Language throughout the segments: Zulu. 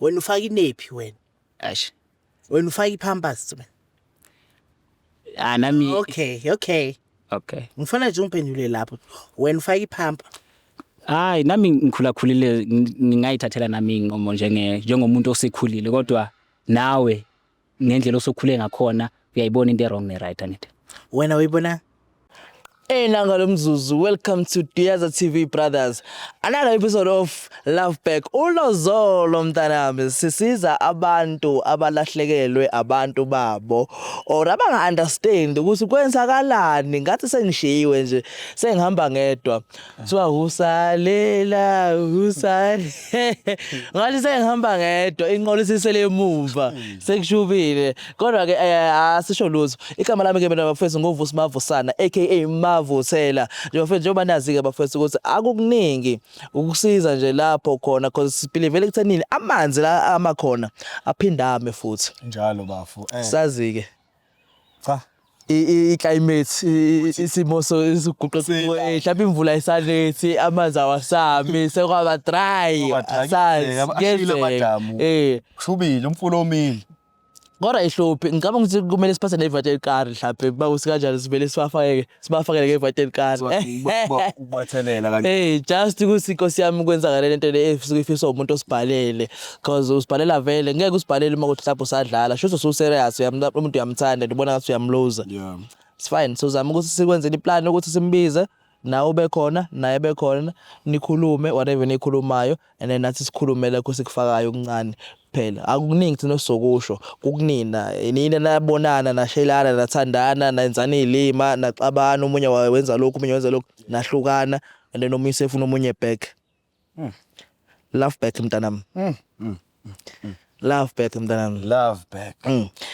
Wena ufaka inephi wena? Ash. Wena ufaka ipampers wena? Nami Okay. Ngifuna nje ungiphendule lapho. Wena ufaka ipampa? hayi nami ngikhulakhulile ngingayithathela nami ngomo njengomuntu osekhulile kodwa nawe ngendlela osokhule ngakhona uyayibona into wrong ne right anit. Wena uyibona? Nanga lomzuzu, welcome to Diaza TV brothers. Another episode of Love Back. Ulozolo mntanami sisiza abantu abalahlekelwe abantu babo or abanga understand ukuthi kwenzakalani ngathi sengishiyiwe nje sengihamba ngedwa. Kuthiwa usalela ngathi sengihamba ngedwa inqolo isisele emuva sekushubile kodwa ke asisho lutho. Igama lami ke mina bafethu ngovusi Mavusana aka Mavusela njengoba nazi ke bafethu ukuthi akukuningi ukusiza nje lapho khona because sibelieve vele kuthenini amanzi la amakhona aphindame futhi njalo bafu sazi ke cha i-climate isimo siguquqa mhlawumbe imvula isanethi amanzi awasami sekwaba dry sazi kushubile umfula omile kodwa ihluphi ngicabanga ukuthi kumele siphathe ne-vital card mhlawumbe bawusi kanjani sivele sibafakele nge-vital card ubathelela kanti just ukuthi inkosi yami kwenzakala lento le efisa umuntu osibhalele because usibhalela vele ngeke usibhalele uma kuthi mhlawumbe usadlala sho so serious umuntu uyamthanda ubona ngathi uyamloza yeah it's fine so zama ukuthi sikwenzele iplan ukuthi simbize nawe ube khona naye bekhona nikhulume whatever nikhulumayo and then nathi sikhulume lakho sikufakayo okuncane phela akukuningi thina sokusho kukunina nina nabonana nashelana nathandana nenzana izilima naxabana umunye wenza lokho umunye wenza lokho nahlukana and then omise efuna umunye back love back mntanami love back mntanami love back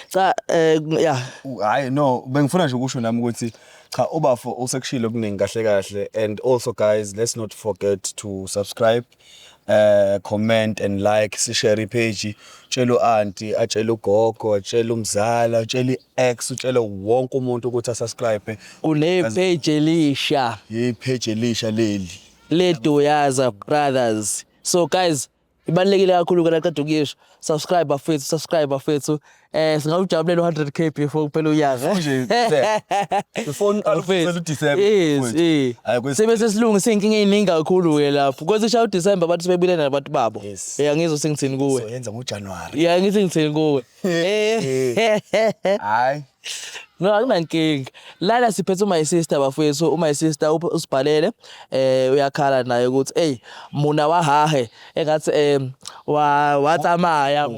cha yeah hayi no bengifuna nje ukusho nami ukuthi cha ubafo usekushilo okuningi kahle and also guys let's not forget to subscribe comment and like share page tshelo auntie atshelo gogo atshelo umzala atshelo ex utshelo wonke umuntu ukuthi subscribe une page elisha page elisha leli leDiaza brothers so guys ibalekile kakhulu kana qeda ukuyisho subscribe bafethu singawujabulela 100k before kuphela unyaka nje phone alufuna December sebese silungu senkinga eziningi kakhulu ke lapho kwathi sha uDecember bathi sebebulena nabantu babo ngizwe sengithini kuwe so yenza ngoJanuary ngithi ngithini kuwe hayi no akunankinga lana siphethe my sister bafethu my sister usibhalele uyakhala naye ukuthi hey muna wahahe engathi watsamaya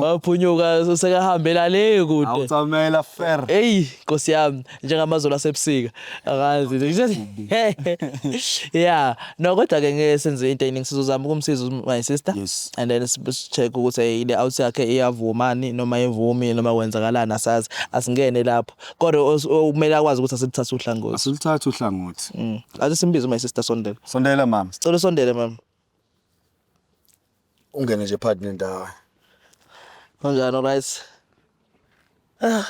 waphunyuka usekahambela le kude awutsamela fair hey Nkosi yami njengamazolo asebusika akazi yeah no kodwa ke ngeke senze into eningi sizozama ukumsiza my sister and then check ukuthi ile out yakhe iyavumani noma evumi noma kwenzakalana asazi asingene lapho kodwa kumele akwazi ukuthi asithathe uhlangothi asilithathe uhlangothi ase simbize my sister sondela mama sicela sondele mama ungene nje partner ndawo kanjani right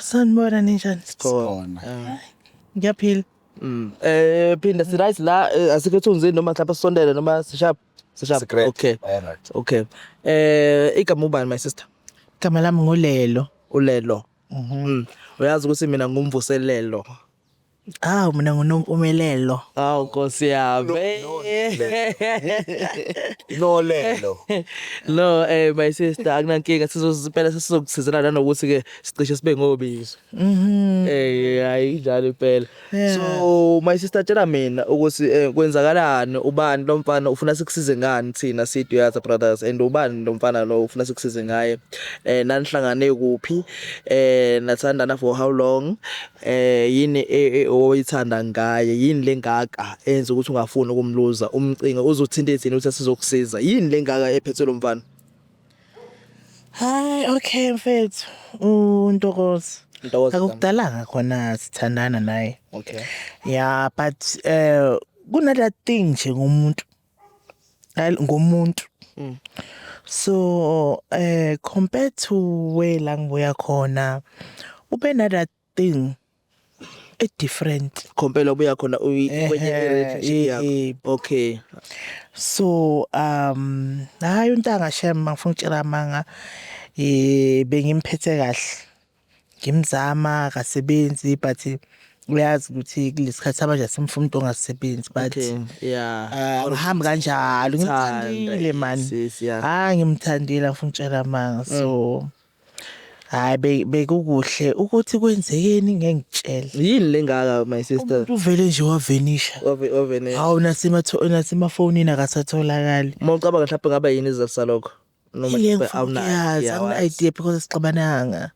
sanibona ninjani? khona Ngiyaphila. phinda si right la asikho unzini noma mhlawumbe sisondele noma sishap okay alright okay igama ubani my sister Igama lami ngolelo. ulelo uyazi ukuthi mina ngumvuselelo Mina ngunompumelelo. Nkosi yami no lelo no my sister akunankinga sizoziphela sizokusizana nanokuthi ke sicishe sibe ngobizo hayi njalo impela so my sister tshela mina ukuthi kwenzakalani ubani lo mfana ufuna sikusize ngani thina siDiaza brothers and ubani lo mfana lo ufuna sikusize ngaye nanihlangane kuphi nathandana for how long yini oyithanda ngaye yini lengaka enza ukuthi ungafuni ukumluza umcinga uzothinta ethini ukuthi sizokusiza yini lengaka ephethe lo mfana Hayi okay mfethu Ntokozo akukudalanga khona sithandana naye okay yeah but kunala thing nje ngomuntu so compared to where la ngibuya khona ube nala thing different. compare lobuya khona kwenye relationship yakho. Okay. So hayi untanga shem mangifuna ukutshela amanga bengimphethe kahle. Ngimzama kasebenzi but uyazi ukuthi kulesikhathi manje asimfuna umuntu ongasebenzi but Okay. Yeah. uhambe kanjalo ngimthandile man. Ngimthandile ngifuna ukutshela amanga so hayi bekukuhle ukuthi kwenzekeni ngengitshela. Yini lengaka my sister? Uvele nje wavenisha. Ovene. Hawu nasemafonini akasatholakali. Mawucabanga mhlawumbe ngaba yini izathu salokho? Noma awuna idea because sixabananga.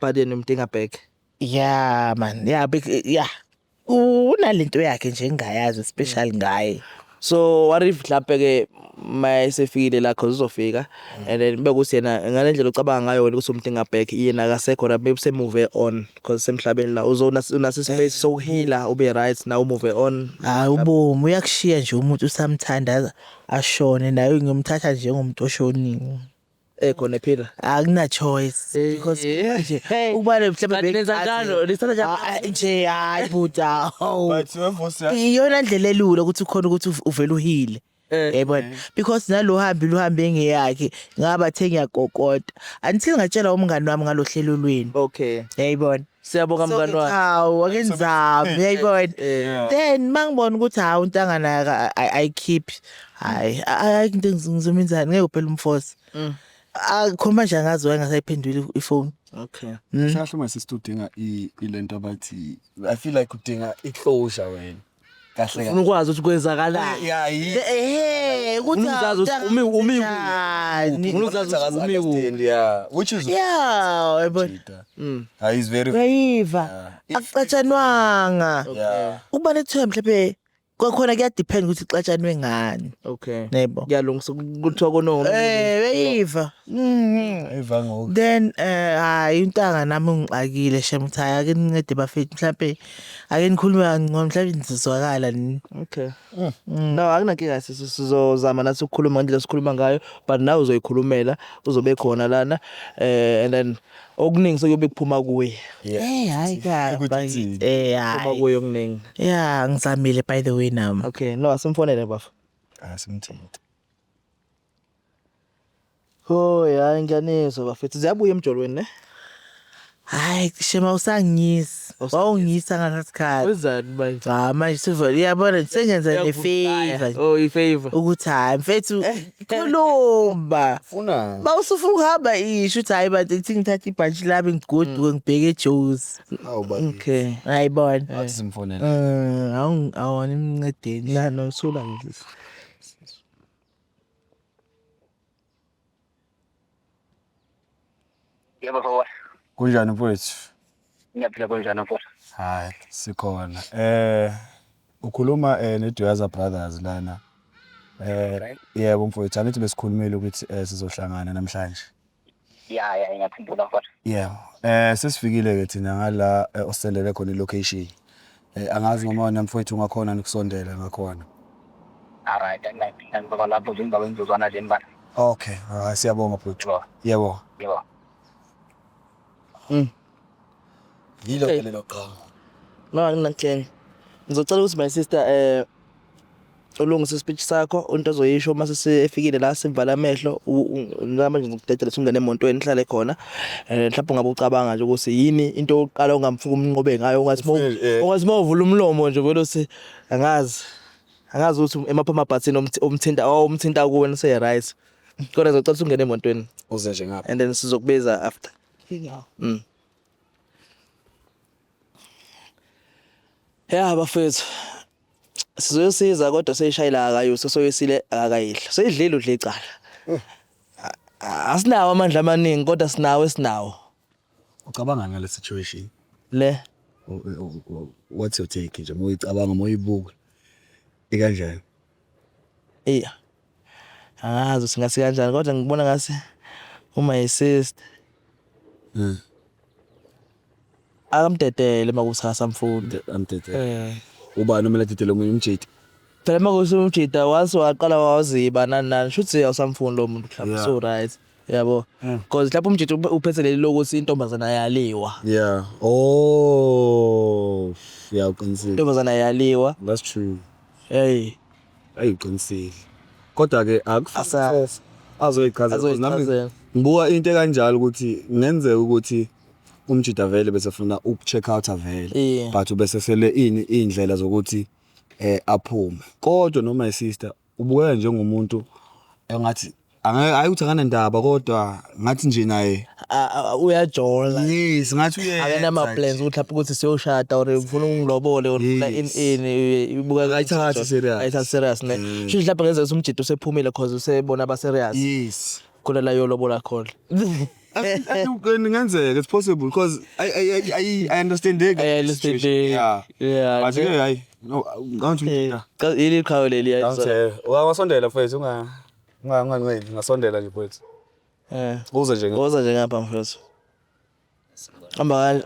But yena umdinga back. Yeah man, yeah. Unalento yakhe nje engayazi especially ngaye. So what if mhlawumbe ke mayesefikile la cause uzofika and then bekuthi yena ngalendlela ucabanga ngayo wena ukuthi umdinga back yena akasekho la maybe se move on cause semhlabeni la uzona space so healer ube right now move on. Ubomu uyakushiya nje umuntu usamthandaza ashone naye ngimthatha njengomuntu oshonini. Khona phila Akuna choice because nje ubale mhlawumbe benza nje hayi buta. But wemfosi Iyona ndlela elula ukuthi ukhona ukuthi uvele uhile. Yabona because nalo uhambe ngeyakhe ngabathe ngiyakokota until ngatshela umngani wami ngalohlelo lweni. Okay. Yayibona Siyabonga mngani wami. Hawu akenzami yayibona. Then mangibona ukuthi hawu untanga naye I keep hayi into ngizomenzani ngeke phela umforce. Khoma nje angazi wangasayiphendula ifone. Okay. Mhlawumbe uma sesitudinga ilento abathi I feel like udinga iclosure wena. Kahle Ufuna ukwazi ukuthi kwenzakalani. ukuthi uzazi which is yabona. He's very Yayiva akucatshanwanga. Uba lethe mhlawumbe kwakhona kuya depend ukuthi ixatshanwe ngani. Okay. Yebo. Kuyalungisa kuthiwa kono. Yayiva. Eva ngoku. Then hayi untanga nami ungixakile shemthaya ake nincede bafethu mhlawumbe ake nikhulume ngcono mhlawumbe nizozwakala nini. Okay. No akunankinga sizozama nathi ukukhuluma ngendlela sikhuluma ngayo but nawe uzoyikhulumela uzobe khona lana and then okuningi sekuyobe kuphuma kuwe. Hayi kabi. Kuphuma kuwe okuningi. Yeah ngizamile by the way nami. Okay no asimfonele bafu. Asimthinta. Oh ya ngiyanizwa bafethu ziyabuya emjolweni ne? Hayi shema usangiyisa. Wawungiyisa ngalesikhathi. Wenzani manje? Manje sivele yabona sengenza ne-favor. Oh i-favor. Ukuthi hayi mfethu khuluma. Funa. Bawusufuna ukuhamba isho ukuthi hayi bathi ngithi ngithatha ibhantshi lami ngigoduke ngibheke eJoes. Awu ba. Okay. Hayibona. Athi simfonela. Awona imncedeni la nosula nje. Yebo baba. Kunjani mfowethu? Ngiyaphila kanjani mfowethu? Hayi sikhona. Ukhuluma neDuyaza Brothers lana. Yebo mfowethu anithi besikhulumile ukuthi sizohlangana namhlanje. Ya ngiyakhumbula mfowethu. Yebo. Sesifikile ke thina ngala oselele khona ilocation. Angazi noma wena mfowethu ungakhona nikusondela ngakhona. Alright, ngibaba lapho ngizaba ngizozwana nje mbala. Okay, siyabonga mfowethu. Yebo. Yebo. Yilo Okay. lelo qhamu. No akunankinga. Ngizocela ukuthi my sister ulungise speech sakho into ozoyisho mase sefikile la sivala amehlo manje ngikudedela singene emontweni nihlale khona mhlawumbe ungabe ucabanga nje ukuthi yini into oqala ungamfuka umnqobe ngayo ungathi mawuvula umlomo nje vele uthi angazi ukuthi emaphama button umthinta kuwe say right kodwa ngizocela singene emontweni Uze nje ngapha. and then sizokubiza after. Yeah bafethu sizoyisiza kodwa seyishayila akayo soyisile akayidla seyidlile udle icala asinawo amandla amaningi kodwa sinawo Ucabanga ngale situation. le What's your take nje moyicabanga moyibuka. Ikanjani? angazi singasi kanjani kodwa ngibona ngase uma yisister akamdedele makusasa mfundi Amthethe. Ubani omele dedele umjidi? phela makusumjida waqala waziba nani shuthi awusamfundi lo muntu mhlawumbe so right yabo because lapho umjito uphethe leli lokuthi intombazana ayaliwa Yeah. Oh. Yeah, uqinisile. intombazana ayaliwa That's true. hey Ayiqinisile. Kodwa ke Asa- azoyichaza azoyichazela. ngibuka into kanjalo ukuthi ngenzeka ukuthi umjida vele bese funa ukucheck out vele Yeah. but bese sele indlela zokuthi aphume. Kodwa noma my sister ubukeka njengomuntu engathi ayikuthi akanendaba kodwa ngathi nje naye uyajola yes ngathi uye akenama plans ukuthi lapho ukuthi siyoshada or ufuna ungilobole or ufuna in ibuka Ayithathi serious. ayithathi serious ne sho lapho ngenzeka ukuthi umjito usephumile because usebona aba serious yes khona la yolobola khona I think ngenzeka it's possible because I understand it. I understand it. Yeah. Yeah, But okay. hayi no ngawuthi ili qhawe leli ngawuthi ungasondela mfethu ungangani ngasondela nje mfethu uze nje Ngoza nje ngapha mfethu amba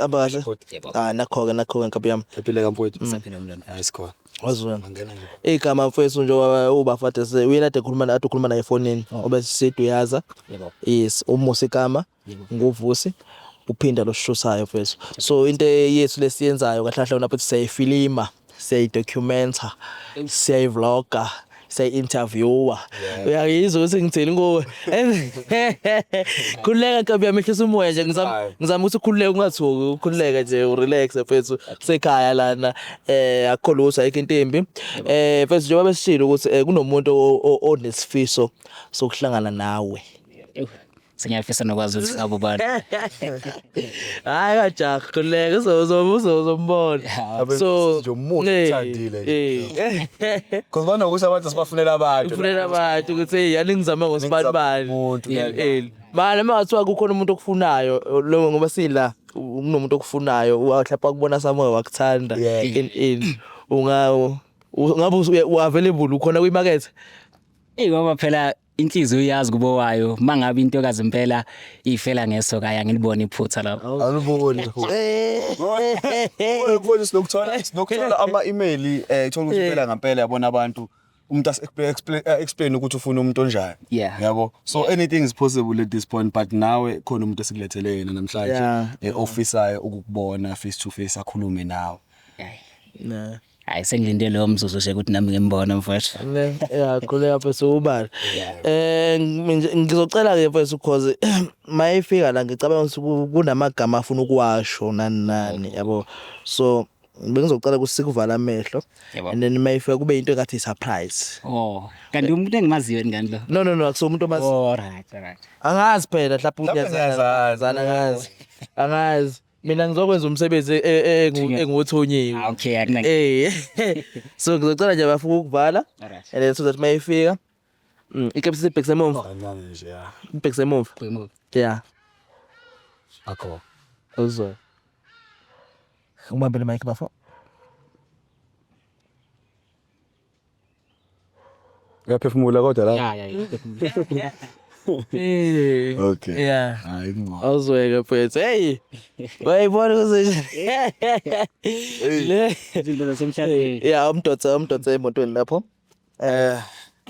kahle nakho nkabi yami ephile mfethu Saphila umntwana. hayi sikhona wazwena ngena nje igama mfethu nje ubafade se uyena ukhuluma naye efonini obe sidu yaza Yebo. yes umusi igama nguvusi uphinda lo sishusayo mfethu so into yethu lesiyenzayo kahle kahle lapho siyayifilima siyayidocumenta siyayivlogga say-interviewer uyayizwa ukuthi ngithini kuwe khululeka nkabi yami ehlisa umoya nje ngizama ukuthi ukhululeke ungathuki ukhululeke nje urelax mfethu sekhaya lana akukho lutho ayikho into embi mfethu njengoba besishilo ukuthi kunomuntu onesifiso sokuhlangana nawe Sengiyafisa nokwazi ukuthi abo bantu. hayi kajaha khululeka uzombona so nje umuntu uthandile because banokuthi abantu sibafunela abantu ufunela abantu ukuthi hey yani ngizama ngosibanibani umuntu manje magathiwa kukhona umuntu okufunayo lo ngoba sila kunomuntu okufunayo uhlapha kubona samoya wakuthanda in ungabe u-available ukhona kwimarket Ngoba phela inhliziyo iyazi kubo wayo mangabe intokazi impela ifela ngesoka yangilibona iphutha lapho. aluboni ukubona sinokuthola ama-email ithola ukuthi phela ngempela yabona abantu umuntu explain ukuthi ufuna umuntu onjani Yeah. yabo so anything is possible at this point but nawe khona umuntu esikulethele yena namhlanje officer ukukubona face to face akhulume nawe nah Hayi sengilinde lo mzuzu nje ukuthi nami ngimbona mfowethu. khuleka mfethu ubani ngizocela ke mfethu because mayifika la ngicabanga ukuthi kunamagama afuna ukuwasho nani yabo so bengizocela ukuthi sikuvala amehlo Yebo. and then mayifika kube into engathi surprise Oh, kanti umuntu engimaziyo ngani lo? no akuso umuntu omazi Oh, right. angazi phela lapho ngiyazana. angazi mina ngizokwenza umsebenzi enguthonyiwe Okay, akunaki. so ngizocela nje bafuna ukuvala Alright. and then so that mayifika ikepsi sibhekise emuva kancane nje ya ibhekise emuva yeah akho uzwe umabele mic bafo uyaphefumula kodwa la Yeah. okay yeah hayi ngo awuzweke mfethu hey wayibona ukuthi le Izinto zasemhlabeni. yeah umdotse emotweni lapho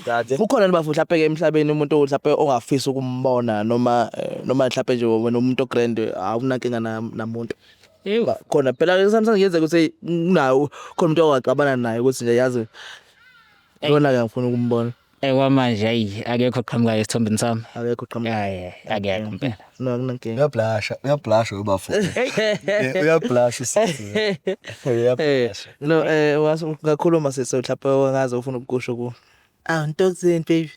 dade ukhona nibafu mhlawumbe ke emhlabeni umuntu mhlawumbe ongafisa ukumbona noma mhlawumbe nje wena umuntuogrand awunankinga namuntu khona phela sometimes ngiyenzeka ukuthi unawo khona umuntu owaqabana naye ukuthi nje yazi yona ke ngifuna ukumbona Kwamanje hayi akekho qhamuka esithombeni sami. akekho qhamuka Yeah, akekho impela. no akunankinga uyablasha ubafu uyablasha uyablasha no ngakhuluma sese mhlawumbe wangaze ufuna ukusho ku Ntokozeni baby.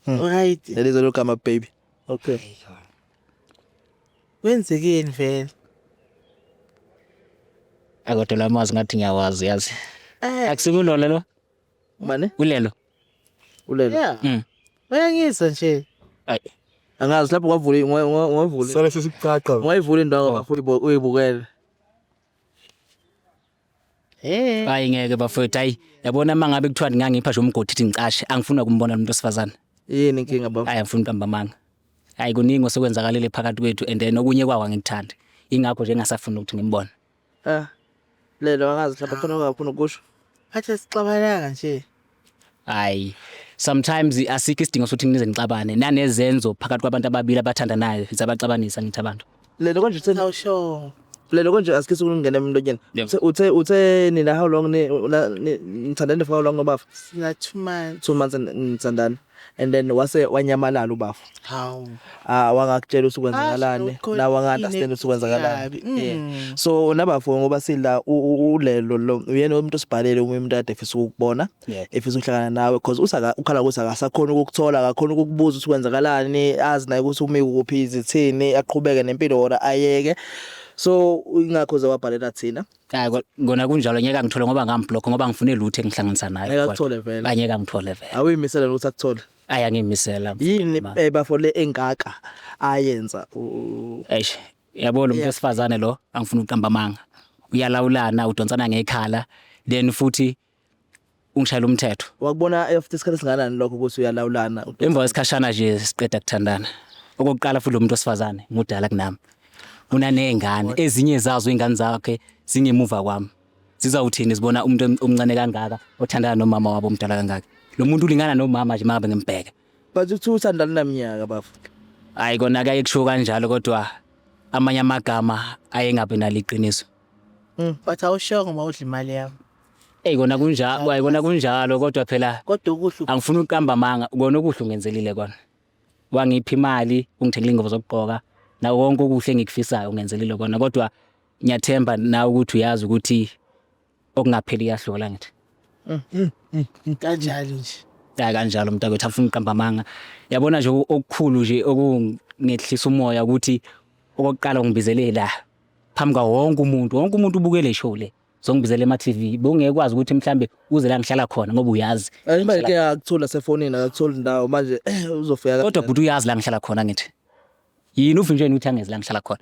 Alright. lelizo lokama baby okay Wenzekeni vele? Akodwa lamazi ngathi ngiyawazi yazi. Akusikulolo lo. mane Kulelo. ulele Yeah. Bayangizwa nje. Hayi. angazi lapho ngavula sale sesicaca ngayivula indawo ngafuna uyibukela Hayi ngeke bafowethu hayi. Yabona mangabe kuthiwa ngangipha nje umgodi ithi ngicashe angifuna ukumbona umuntu osifazana. yini inkinga baba Hayi angifuna umpamba manga. Hayi kuningi osekwenzakalele phakathi kwethu and then okunye kwawo angikuthandi. Ingakho nje ngingasafuna ukuthi ngimbone. lelo angazi mhlawumbe khona ongafuna ukusho Athi sixabananga nje. Hayi sometimes asikho isidingo sokuthi nize nixabane nanezenzo phakathi kwabantu ababili abathandanayo izabaxabanisa ngithi abantu. Lelo konje utheni Awusho. lelo konje asikho ukungena emlonyeni. Yep. Uthe nina how long nithandane for how long Bafu? Sina 2 months. 2 months nithandana and then wase wanyamalala uBafu. Hawu. Wangakutshela usukwenzakalane Ah, na wanga-understand usukwenzakalane. Mm. So naBafu ngoba sila ulelo lo uyena umuntu osibhalele umuntu ade efisa ukubona Yeah. efisa ukuhlangana nawe because ukhala ukuthi akasakhona ukukuthola akakhona ukukubuza ukwenzakalani azi naye ukuthi umi kuphi izithini aqhubeke nempilo ora ayeke. So ingakho zawabhalela thina Hayi ngona kunjalo ngeke ngithole ngoba ngamblock ngoba ngifune lutho engihlanganisa naye. Ngeke akuthole vele. Angeke ngithole vele. awuyimisela ukuthi akuthole Aya ngimisela. yini Bafo le engaka ayenza Eish, yabona umuntu wesifazane lo angifuna uqamba amanga. Uyalawulana udonsana ngekhala then futhi ungishayela umthetho. wakubona after isikhathi singanani lokho ukuthi uyalawulana Emva kwesikhashana nje siqeda kuthandana. Okokuqala futhi lo muntu wesifazane mudala kunami. Unanezingane ezinye zazo ingane zakhe zingemuva kwami. Zizawuthini sibona umuntu omncane kangaka othandana nomama wabo omdala kangaka. Lo muntu ulingana nomama nje makabe ngimbheka. but uthi uthandana naminyaka Bafo Hayi kona ke kusho kanjalo kodwa amanye amagama ayengabe naliqiniso. But awusho ngoba udla imali yami. Kona kunjalo, hayi kona kunjalo kodwa phela Kodwa ukuhlu angifuni ukuqamba amanga kona okuhle ungenzelile kona. Wangipha imali ungithengile ingubo zokugqoka na wonke okuhle engikufisayo ungenzelile kona kodwa ngiyathemba na ukuthi uyazi ukuthi okungapheli yahlola ngithi. kanjalo nje. Hayi kanjalo mntakwethu afuna uqamba amanga. Yabona nje okukhulu nje okungehlisa umoya ukuthi okokuqala ngibizele la phambi kwa wonke umuntu ubukele show le. Zongibizela ema TV bongekwazi ukuthi mhlambe uze la ngihlala khona ngoba uyazi. Manje ke akuthola sefonini akakutholi ndawo manje uzofika Kodwa but uyazi la ngihlala khona ngithi. Yini uvinjweni ukuthi angeze la ngihlala khona.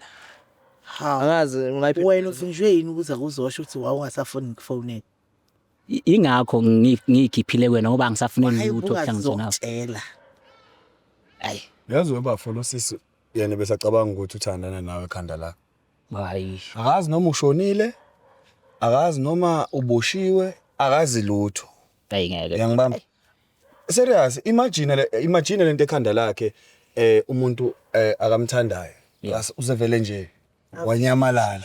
angazi ngayiphi Wena ufinjwe yini ukuthi akuzosho ukuthi wawungasafuni ngikufonele? Ingakho ngikhiphile wena ngoba ngisafuna Hayi lutho okuhlanganiswa nawo. ungazotshela. Hayi. Yazi weBafo lo sisi yena besacabanga ukuthi uthandana nawe ekhanda la. Hayi. Akazi noma ushonile, akazi noma uboshiwe, akazi lutho. Hayi ngeke. Uyangibamba? Serious, imagine lento ekhanda lakhe umuntu akamthandayo. Usevele nje wanyamalala.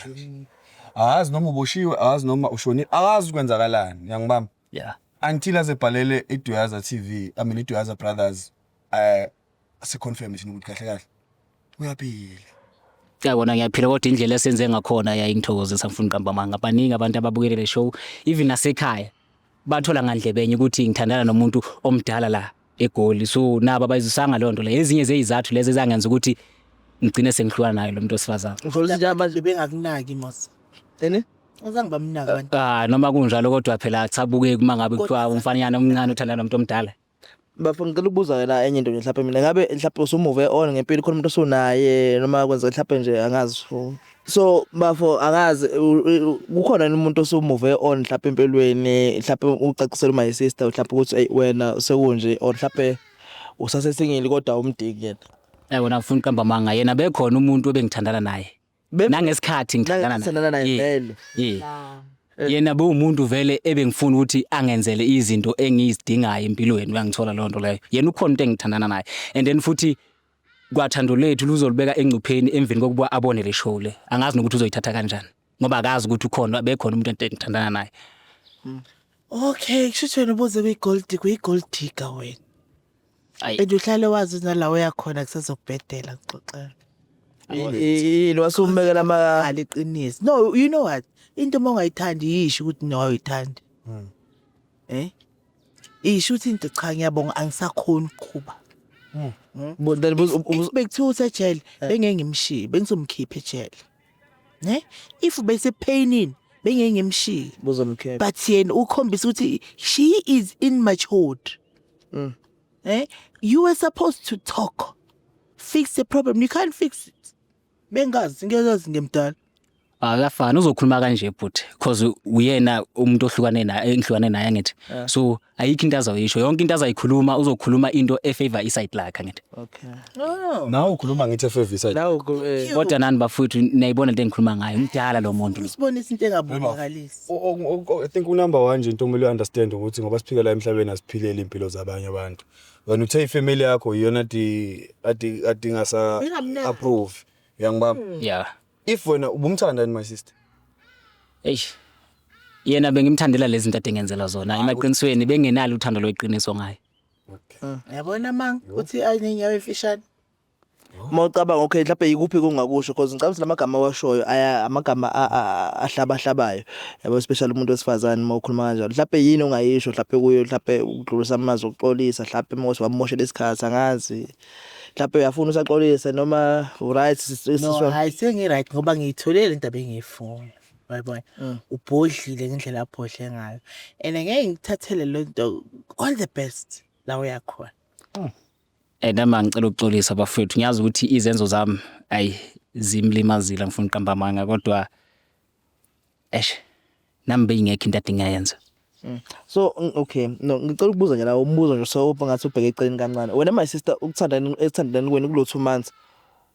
Akazi noma uboshiwe, akazi noma ushonile, akazi ukwenzakalani. Uyangibamba? Yeah. Until azebhalele iDuyaza TV, I mean iDuyaza Brothers asiconfirm ukuthi kahle kahle uyaphila. Yabona ngiyaphila kodwa indlela esenze ngakhona yayingithokozisa ngifuna uqamba amanga. Baningi abantu ababukele le show even nasekhaya bathola ngandlebenye ukuthi ngithandana nomuntu omdala la eGoli. So nabo abayizisanga lonto le ezinye zezizathu lezi ezangenza ukuthi ngigcine sengihlukana naye lo muntu osifazana. ngifuna nje manje Bengakunaki mos. ene Uzange bamnaka abantu. Noma kunjalo kodwa phela chabuke uma ngabe kuthiwa umfanyana omncane uthandana nomuntu omdala. Bafuna ngicela ukubuza wena enye into nje mhlawumbe mina ngabe mhlawumbe usumuve on ngempilo khona umuntu osunaye noma kwenza mhlawumbe nje angazi so Bafo angazi kukhona umuntu osumuve on mhlawumbe empilweni mhlawumbe ucacisela my sister mhlawumbe ukuthi hey wena sekunje or mhlawumbe usasesingile kodwa umdiki yena Yabona ngifuna uqamba amanga yena bekhona umuntu obengithandana naye. Nangesikhathi ngithandana naye vele yena umuntu vele ebengifuna ukuthi angenzele izinto engizidingayo empilweni uyangithola lonto leyo. Yena ukhona into engithandana naye and then futhi kwathando lethu luzolibeka engcupheni emveni kokuba abone le show le. Angazi nokuthi uzoyithatha kanjani ngoba akazi ukuthi ukhona bekhona umuntu engithandana naye. Okay, kusho wena ubuze kwigold digger wena. Ayi Enduhlale wazi nalawo yakhona kusezokubhedela ngixoxela. yini wasumekela ama Aliqinisi. No, you know what? Into mongayithandi yisho ukuthi no ayithandi. Isho ukuthi into cha ngiyabonga angisakhona ukuqhuba. then Bekuthiwa usejele bengeke ngimshiye bengizomkhipha ejele. Ne? If bese painin bengeke ngimshiye. buzomkhepha But yena ukhombisa ukuthi she is immature. You were supposed to talk. Fix the problem. You can't fix it. Bengazi ngiyazazi ngemdala. Akafani uzokhuluma kanje but because uyena umuntu engihlukane naye ngithi. So ayikho into azayisho, yonke into azayikhuluma uzokhuluma into efavor iside lakhe ngithi. Okay. Nawe ukhuluma ngithi favor side. Nawo Kodwa nani bafuthu nayibona into engikhuluma ngayo umdala lo muntu. Usibonisa into engabonakalisi. I think number 1 nje into kumele understand ukuthi ngoba siphila la emhlabeni asiphilele impilo zabanye abantu. Wena uthe ifamily yakho iyona ati ngasa approve. Uyangibamba? Yeah. If wena ubumthanda my sister. Yena bengimthandela lezi zinto adengenzela zona emaqinisweni bengenalo uthando lweqiniso ngayo. Yabona mang uthi ayinyawo efishane. Mawucabanga okay mhlawumbe yikuphi kungakusho because ngicabanga lamagama awashoyo amagama ahlabayo yabo especially umuntu wesifazane mawukhuluma kanjalo mhlawumbe yini ongayisho mhlawumbe kuyo mhlawumbe ukudlulisa amazwi okuxolisa mhlawumbe mose wamosha lesikhathi angazi mhlawumbe uyafuna usaxolisa noma right no hayi sengi right ngoba ngiyitholele into abengiyifuna yayibona ubhodlile ngendlela abhodle ngayo and ngeke ngithathele lonto all the best la uyakhona. Nama ngicela ukuxolisa bafethu ngiyazi ukuthi izenzo zami zimlimazile ngifuna uqamba amanga kodwa nami bengekho into adingayenza. So okay no ngicela ukubuza nje la umbuzo nje so ngathi ubheke eceleni kancane wena my sister ukuthandana kwenu kulo 2 months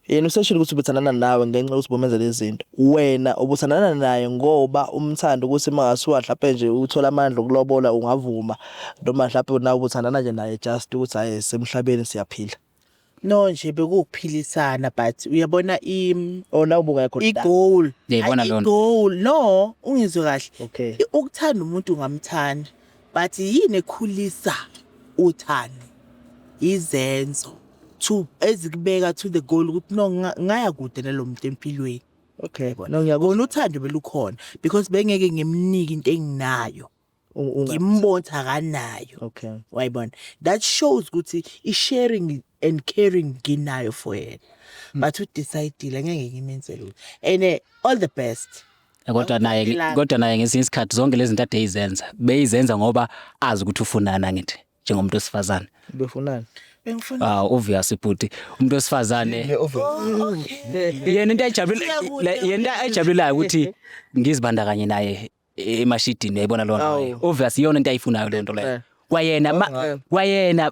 yena useshilo ukuthi ubethandana nawe ngenxa ukuthi bomenzele izinto wena ubuthandana naye ngoba umthando ukuthi mangasuka mhlawumbe nje uthola amandla okulobola ungavuma noma mhlawumbe nawe ubuthandana nje naye just ukuthi hayi semhlabeni siyaphila. No nje bekuphilisana but uyabona ona ubungekho igoal Yayibona lona. Igoal no ungizwe kahle. Okay. Ukuthanda umuntu ungamthanda but yini ekhulisa uthando izenzo to ezikubeka to the goal ukuthi no ngaya kude nalomuntu empilweni. Okay. No ngiyakona uthando belukhona because bengeke ngimnike into enginayo. Ngimbonza kanayo. Okay. Wayibona that shows ukuthi I sharing and caring nginayo for yena but udecidile ngeke ngimenzele ukuthi and all the best. Kodwa naye ngesinye isikhathi zonke lezi zinto ade izenza beyizenza ngoba azi ukuthi ufunana ngithi njengomuntu wesifazane. Befunana. Bengifuna Obvious ibuti umuntu wesifazane yena into ayijabulelayo ukuthi ngizibandakanye naye emashidini yayibona lona obvious iyona into ayifunayo lento leyo kwayena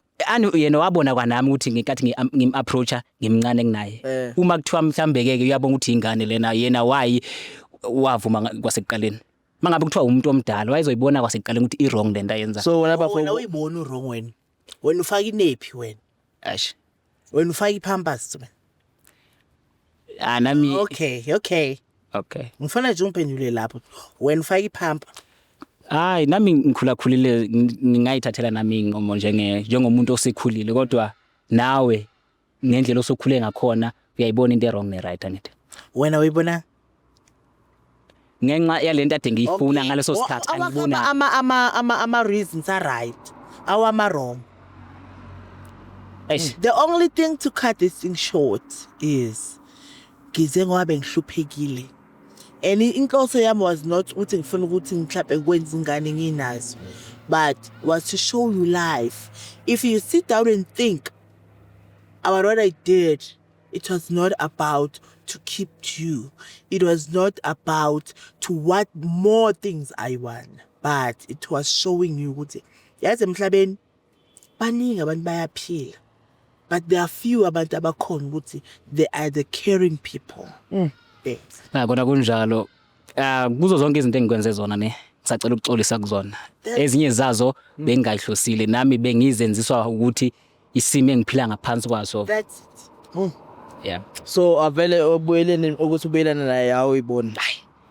yena wabona kwanami ukuthi ngikathi ngim-approacha ngimncane kunaye uma kuthiwa mhlambeke uyabona ukuthi ingane lena yena why wavuma kwasekuqaleni mangabe kuthiwa umuntu omdala wayizoyibona kwasekuqaleni ukuthi i-wrong lento ayenza. So wena bafo wena uyibona u-wrong wena ufaka inephi wena wena ufaka ipampers wena nami okay ngifuna nje ungiphendule lapho wena ufaka ipampa. Hayi nami ngikhulakhulile ngingayithathela nami ngomo njengomuntu osekhulile kodwa nawe ngendlela osokhule ngakhona uyayibona into wrong ne right angithi wena uyibona ngenxa yalento ade ngiyifuna ngaleso sikhathi angibona ama reasons are right awama wrong. The only thing to cut this thing short is ngize ngoba ngihluphekile and inhloso yami was not ukuthi ngifuna ukuthi mhlawumbe kwenza ingane nginazo but was to show you life. If you sit down and think about what I did, it was not about to keep you, it was not about to what more things I want, but it was showing you ukuthi yazi emhlabeni baningi abantu bayaphila but there are few abantu abakhona ukuthi they are the caring people. Kona kunjalo kuzo zonke izinto engikwenze zona ne ngisacela ukuxolisa kuzona ezinye zazo bengayihlosile nami bengizenziswa ukuthi isimo engiphila ngaphansi kwaso. That's it. Yeah. So avele obuyeleni ukuthi ubuyelana naye yawo ibona.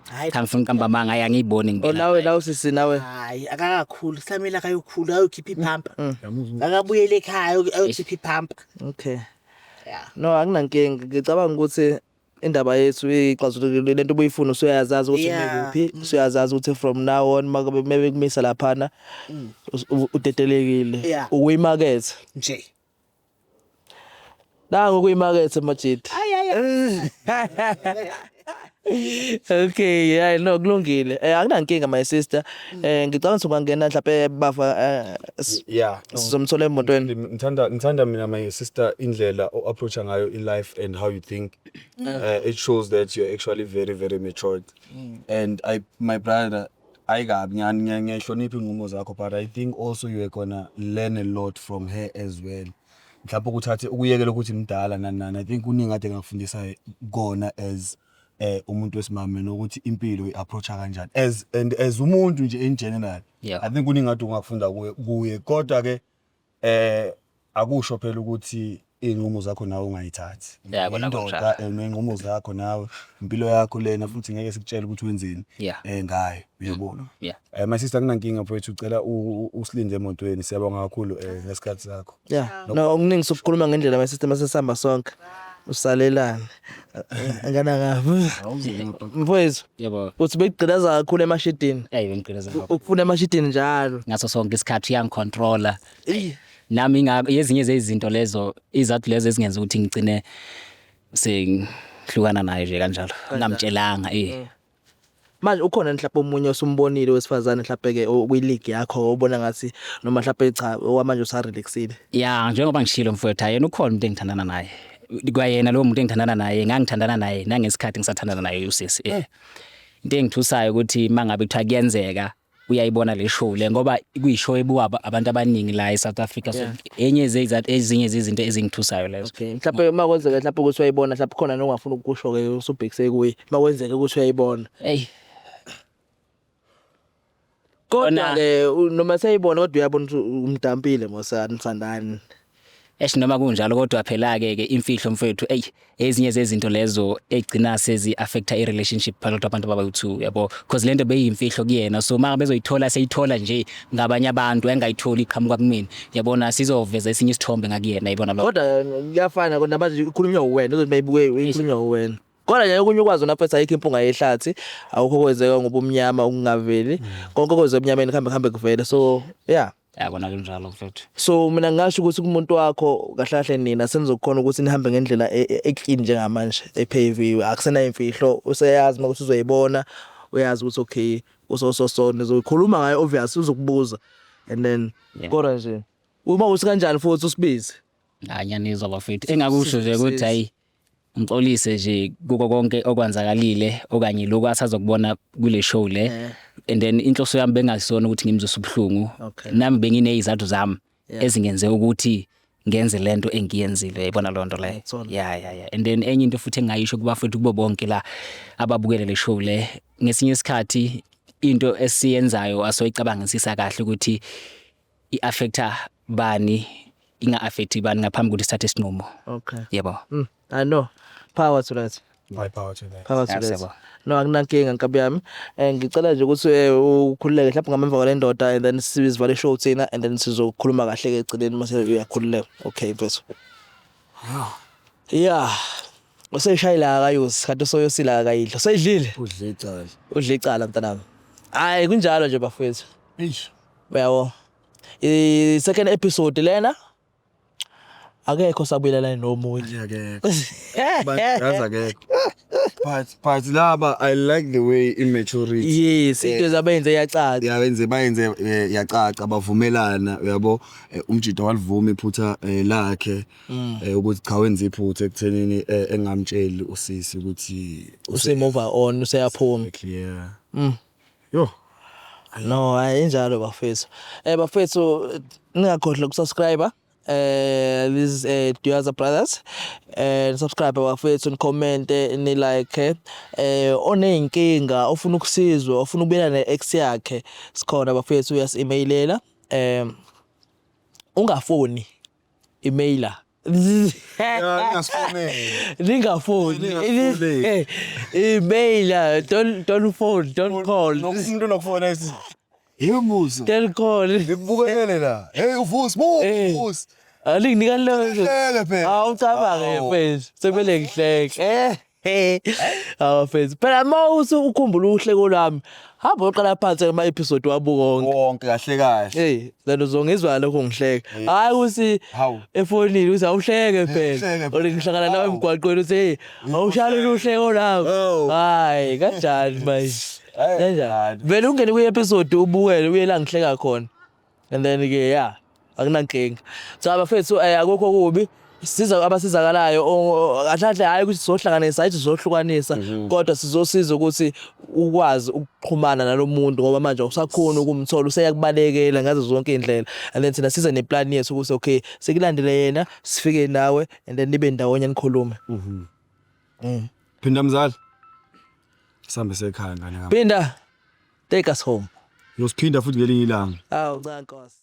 Hayi ngifuna uqamba manga ayangiyiboni ngempela. Nawe sisi nawe hayi akakakhulu samela kayokhulu ayokhipha ipampa akabuyele ekhaya ayokhipha ipampa. Okay. Yeah. No akunankinga ngicabanga ukuthi indaba yethu ixazulule lento obuyifuna usuyazazi ukuthi ngikuphi usuyazazi ukuthi from now on makabe kumisa laphana udedelekile ukuyimakethe nje nangu kuyimakethe majidi. Okay, yeah, no kulungile. Akunankinga my sister. Ngicabanga ukuthi ungangena mhlawumbe bafa Yeah. sizomthola emotweni. Ngithanda mina my sister indlela o-approacha ngayo in-life and how you think. It shows that you're actually very, very matured. And my brother, ngiyahlonipha inqumo zakho, but I think also you are gonna learn a lot from her as well. Mhlawumbe ukuthathe ukuyekela ukuthi mdala nani. I think uningi ade ngafundisa kona as umuntu wesimame nokuthi impilo iapproacha kanjani as umuntu nje in general. Yeah. I think uningi ade ungafunda kuye kodwa ke akusho phela ukuthi inqumo zakho nawe ungayithathi. Yeah, kona kunjalo. Nenqumo zakho nawe impilo yakho lena futhi ngeke sikutshela ukuthi wenzeni ngayo uyabona. Yeah. My sister kunankinga mfowethu ucela usilinde emotweni siyabonga kakhulu ngesikhathi sakho. Yeah. No okuningi sokukhuluma ngendlela my sister masesihamba sonke. Usalelana. Ngana ngapi? Mfowethu. Yebo. Uthi begqilaza kakhulu emashidini. Bengigqilaza kakhulu. Ukufuna emashidini njalo. Ngaso sonke isikhathi uyangicontrola. Nami ezinye zezinto lezo izathu lezo ezingenza ukuthi ngicine sengihlukana naye nje kanjalo. Ngamtshelanga Manje ukhona mhlawumbe umunye osumbonile wesifazane mhlawumbe ke kwi-league yakho obona ngathi noma mhlawumbe cha okwamanje usarelaxile. Yeah, njengoba ngishilo mfowethu yena ukhona umuntu engithandana naye. Kwayena lo muntu engithandana naye ngangithandana naye nangesikhathi ngisathandana naye usisi. Into engithusayo ukuthi mangabe kuthiwa kuyenzeka uyayibona le show le ngoba kuyishow ebuka abantu abaningi la eSouth Africa so ezinye zezinto ezingithusayo lezo. Okay, mhlawumbe makwenzeka mhlawumbe ukuthi uyayibona mhlawumbe khona nongafuna ukusho ke usubhekise kuye makwenzeka ukuthi uyayibona. Kodwa ke noma sayibona kodwa uyabona ukuthi umdampile mosana msandani. Noma kunjalo kodwa phela ke imfihlo mfethu ezinye zezinto lezo egcina sezi affecta i relationship phakathi kwabantu abayi2 yabo because lento beyimfihlo kuyena so manje bezoyithola seyithola nje ngabanye abantu engayitholi iqhamuka kumina yabona sizoveza esinye isithombe ngakuyena yibona lo. Kodwa kuyafana kodwa manje ikhulunywa uwena uzothi mayibuke ikhulunywa uwena. Kodwa nje okunye ukwazi unaphetha ayikho impunga yehlathi awukho kwenzeka ngobumnyama okungaveli konke kwezomnyameni kuhambe kuvela so yeah. Yabona kunjalo mfethu. So mina ngasho ukuthi kumuntu wakho kahle kahle nina senizokhona ukuthi nihambe ngendlela eclean njengamanje ephaviwe akusena imfihlo useyazi ukuthi uzoyibona uyazi ukuthi okay so nizokhuluma ngayo obvious uzokubuza and then kodwa nje uma uthi kanjani futhi usibize nyanizwa bafethu engakusho nje ukuthi hayi ngixolise nje kuko konke okwanzakalile okanye lokho asazokubona kule show le and then inhloso yami bengasona ukuthi ngimzwe ubhlungu nami benginezizathu zami ezingenze ukuthi ngenze lento engiyenzile yayibona lonto le yeah and then enye into futhi engayisho kuba futhi kubo bonke la ababukele le show le ngesinye isikhathi into esiyenzayo asoyicabangisisa kahle ukuthi iaffecta bani inga affect bani ngaphambi ukuthi sithathe isinqumo. Okay yebo I know power to that. My power to that. Power to that. No akunankinga nkabi yami ngicela nje ukuthi ukhululeke mhlawumbe ngamemva kwale ndoda and then sizivale show thina and then sizokhuluma kahle ke egcineni mase uyakhululeka. Okay mfethu. Yeah. Useshayila akayusi kanti soyosila akayidla. Sayidlile? Udle icala mntanami. Hayi kunjalo nje bafethu. Uyabo. I second episode lena akekho sabuyelela nomunye akekho but laba I like the way immaturity yes into zabenze yacaca bayenze yacaca bavumelana uyabo umjito walivuma iphutha lakhe ukuthi cha wenza iphutha ekuthenini engamtsheli usisi ukuthi usemove on useyaphuma yeah yo no ayinjalo bafethu bafethu ningakhohlwa ukusubscribe this Duyaza Brothers subscribe bafethu ni comment ni like oneyinkinga ofuna ukusizwa ofuna ukubela neex yakhe sikhona bafethu uyas-emailela ungafoni emailer ningafoni emailer don't phone don't call umuntu nokufona esi Yemuzo. Don't call. Ngikubukele la. Hey uvusi, uvusi. Alinginika leyo. Hleke phela. Awucabange phela. Sekumele ngihleke. Awafethu phela mawuthi ukhumbula uhleko lami hamba uqala phansi ama episode wabuka wonke wonke kahle kahle hey lento zongizwa lokho ngihleka hayi uthi Hawu. efonini uthi awuhleke phela Uhleke. olingihlangana nawe emgwaqweni uthi hey awushale uhleko lawo Oh. hayi kanjani manje Hey, kanjani vele ungene kwi episode ubukele uye la ngihleka khona and then ke yeah akunankinga so abafethu akukho kubi siza abasizakalayo kahle hayi ukuthi sizohlanganisa ayithi sizohlukanisa kodwa sizosiza ukuthi ukwazi ukuxhumana nalomuntu ngoba manje usakhona ukumthola useyakubalekela ngazo zonke indlela and then thina siza neplan yethu ukuthi okay sekulandele yena sifike nawe and then nibe ndawonye nikhulume Phinda mzali. Sambe sekhaya ngane ngami. Pinda take us home Yosiphinda futhi ngelinye ilanga. awu cha Nkosi